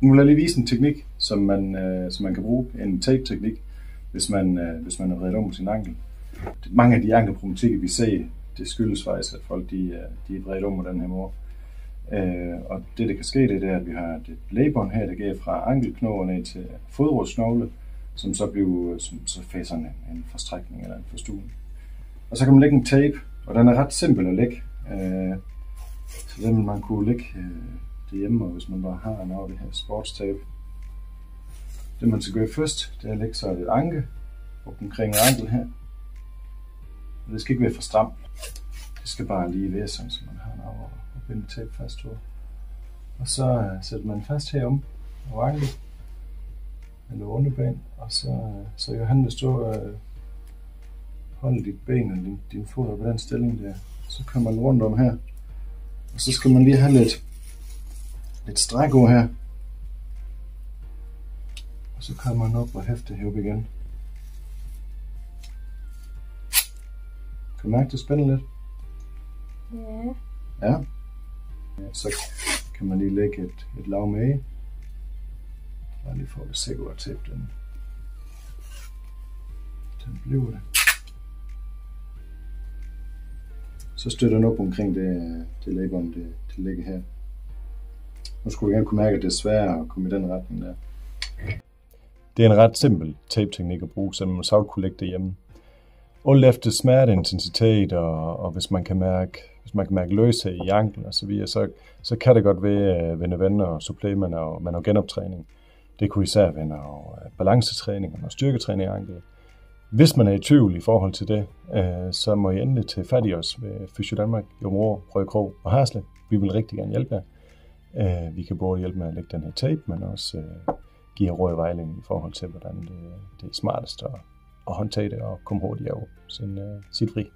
Nu vil jeg lige vise en teknik, som man kan bruge, en tape-teknik, hvis man er vredet om på sin ankel. Mange af de ankelproblematikker, vi ser, det skyldes faktisk, at folk de er vredet om på den her måde. Og det kan ske, det er, at vi har et lægebånd her, der går fra ankelknogen ned til fodrodsknogle, som så får sådan en forstrækning eller en forstuvning. Og så kan man lægge en tape, og den er ret simpel at lægge. Så den man kunne lægge derhjemme, hvis man bare har noget af det her sportstape. Det man skal gøre først, det er at lægge så et anke omkring ankel her. Og det skal ikke være for stramt. Det skal bare lige være sådan, så man har noget at binde tape fast på. Og så sætter man fast herom over ankel, eller underben, og så Johan, hvis du holder dit ben og din fod på den stilling der, så kommer man rundt om her. Og så skal man lige have lidt stræk over her. Og så kommer man op og hæfter herop igen. Kan du mærke, det spænder lidt? Ja. Så kan man lige lægge et lag med i. Bare lige for at være sikker på at tape den bliver det. Så støtter den op omkring det lægebånd, det ligger her. Nu skulle vi gerne kunne mærke, at det er sværere at komme i den retning der. Det er en ret simpel tape-teknik at bruge, så man sagtens kunne lægge det hjemme. Alt efter smerteintensitet, og hvis man kan mærke løshed i anklen og så videre, så kan det godt være nødvendigt at supplere med noget genoptræning. Det kunne især være noget balancetræning og noget styrketræning i anklen. Hvis man er i tvivl i forhold til det, så må I endelig tage fat i os ved Fysio Danmark, Aabenraa, Rødekro og Harslev. Vi vil rigtig gerne hjælpe jer. Vi kan både hjælpe med at lægge den her tape, men også give jer råd i vejledning i forhold til, hvordan det er smartest at håndtere det og komme hurtigt af sit fri.